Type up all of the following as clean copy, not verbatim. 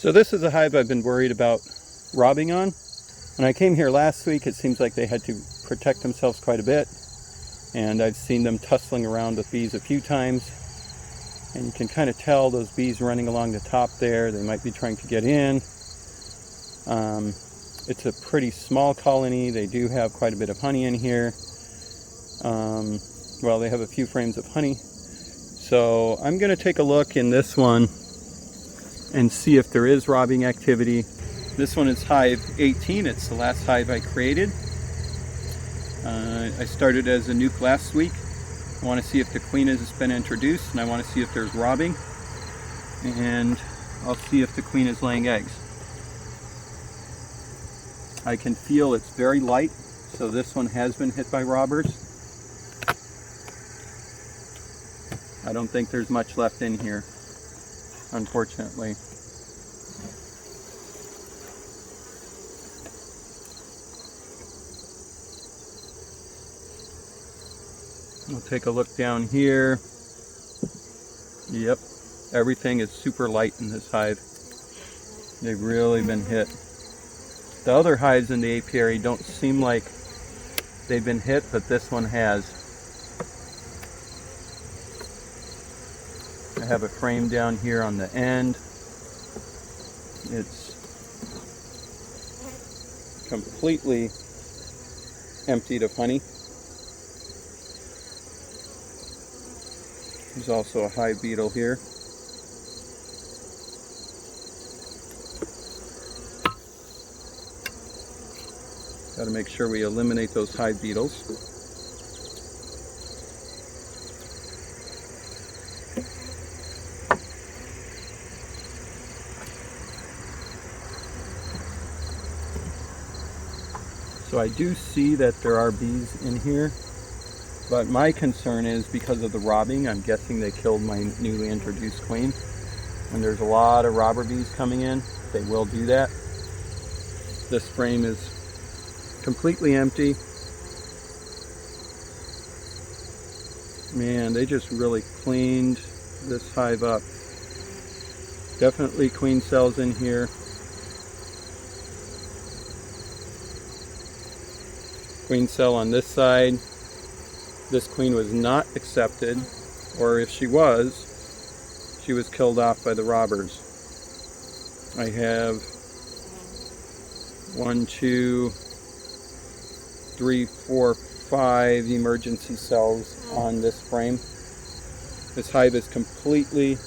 So this is a hive I've been worried about robbing on. When I came here last week, it seems like they had to protect themselves quite a bit. And I've seen them tussling around with bees a few times. And you can kind of tell those bees running along the top there. They might be trying to get in. It's a pretty small colony. They do have quite a bit of honey in here. Well, they have a few frames of honey. So I'm going to take a look in this one and see if there is robbing activity. This one is hive 18. It's the last hive I created. I started as a nuke last week. I want to see if the queen has been introduced, and I want to see if there's robbing. And I'll see if the queen is laying eggs. I can feel it's very light, so this one has been hit by robbers. I don't think there's much left in here, unfortunately. We'll take a look down here. Yep, everything is super light in this hive. They've really been hit. The other hives in the apiary don't seem like they've been hit, but this one has. I have a frame down here on the end. It's completely emptied of honey. There's also a hive beetle here. Got to make sure we eliminate those hive beetles. So I do see that there are bees in here, but my concern is because of the robbing. I'm guessing they killed my newly introduced queen. And there's a lot of robber bees coming in. They will do that. This frame is completely empty. Man, they just really cleaned this hive up. Definitely queen cells in here. Queen cell on this side. This queen was not accepted, or if she was killed off by the robbers. I have 1, 2, 3, 4, 5 emergency cells on this frame. This hive is completely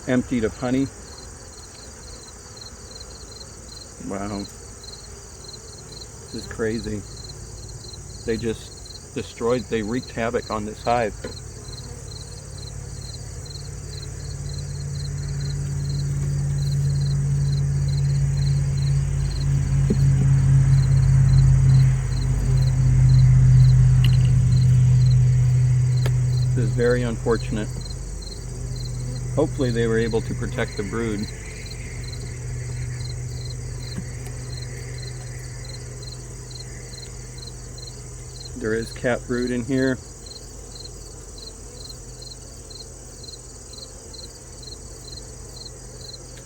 emptied of honey. Wow. This is crazy. They just they wreaked havoc on this hive. This is very unfortunate. Hopefully they were able to protect the brood. There is cat brood in here.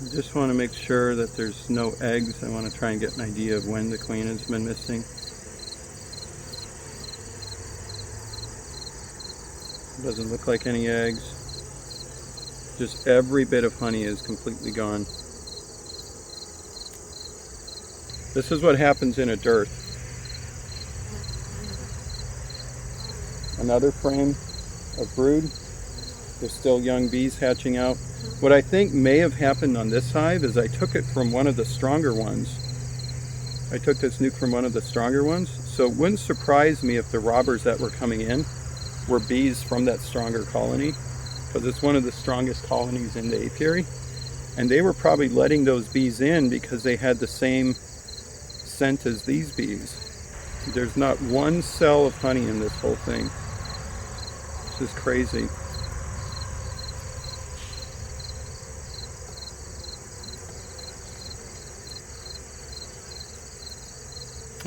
I just want to make sure that there's no eggs. I want to try and get an idea of when the queen has been missing. Doesn't look like any eggs. Just every bit of honey is completely gone. This is what happens in a dearth. Another frame of brood. There's still young bees hatching out. What I think may have happened on this hive is I took it from one of the stronger ones. I took this nuke from one of the stronger ones. So it wouldn't surprise me if the robbers that were coming in were bees from that stronger colony, because it's one of the strongest colonies in the apiary. And they were probably letting those bees in because they had the same scent as these bees. There's not one cell of honey in this whole thing. This is crazy.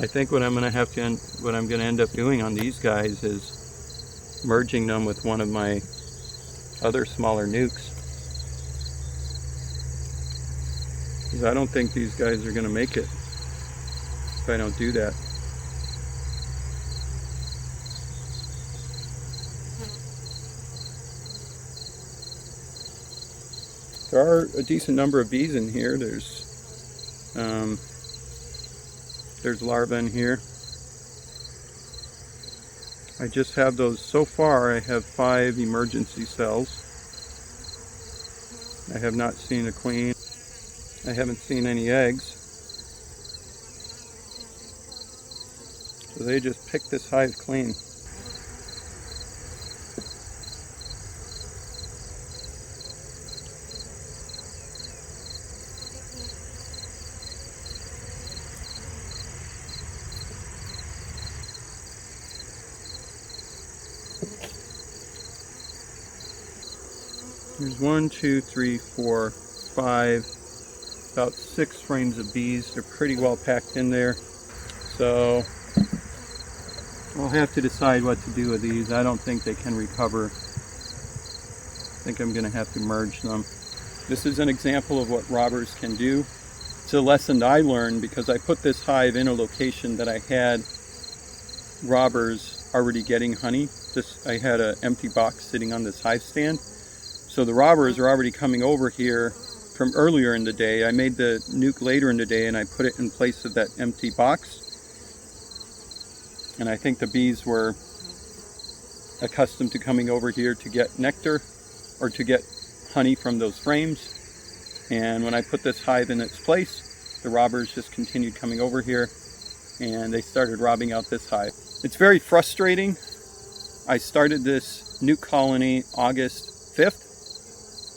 I think what I'm going to end up doing on these guys is merging them with one of my other smaller nukes. because I don't think these guys are going to make it if I don't do that. There are a decent number of bees in here. There's larvae in here. I just have those, so far I have 5 emergency cells. I have not seen a queen. I haven't seen any eggs. So they just picked this hive clean. There's 1, 2, 3, 4, 5, about 6 frames of bees. They're pretty well packed in there. So I'll have to decide what to do with these. I don't think they can recover. I think I'm going to have to merge them. This is an example of what robbers can do. It's a lesson I learned because I put this hive in a location that I had robbers already getting honey. I had an empty box sitting on this hive stand. So the robbers are already coming over here from earlier in the day. I made the nuke later in the day and I put it in place of that empty box. And I think the bees were accustomed to coming over here to get nectar or to get honey from those frames. And when I put this hive in its place, the robbers just continued coming over here and they started robbing out this hive. It's very frustrating. I started this nuke colony August 5th.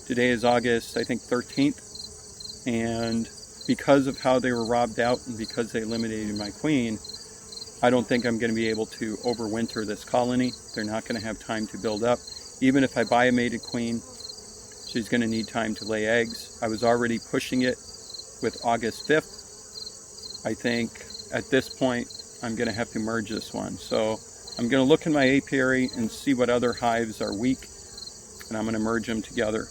Today is August, I think, 13th. And because of how they were robbed out and because they eliminated my queen, I don't think I'm going to be able to overwinter this colony. They're not going to have time to build up. Even if I buy a mated queen, she's going to need time to lay eggs. I was already pushing it with August 5th. I think at this point, I'm going to have to merge this one. So I'm going to look in my apiary and see what other hives are weak, and I'm going to merge them together.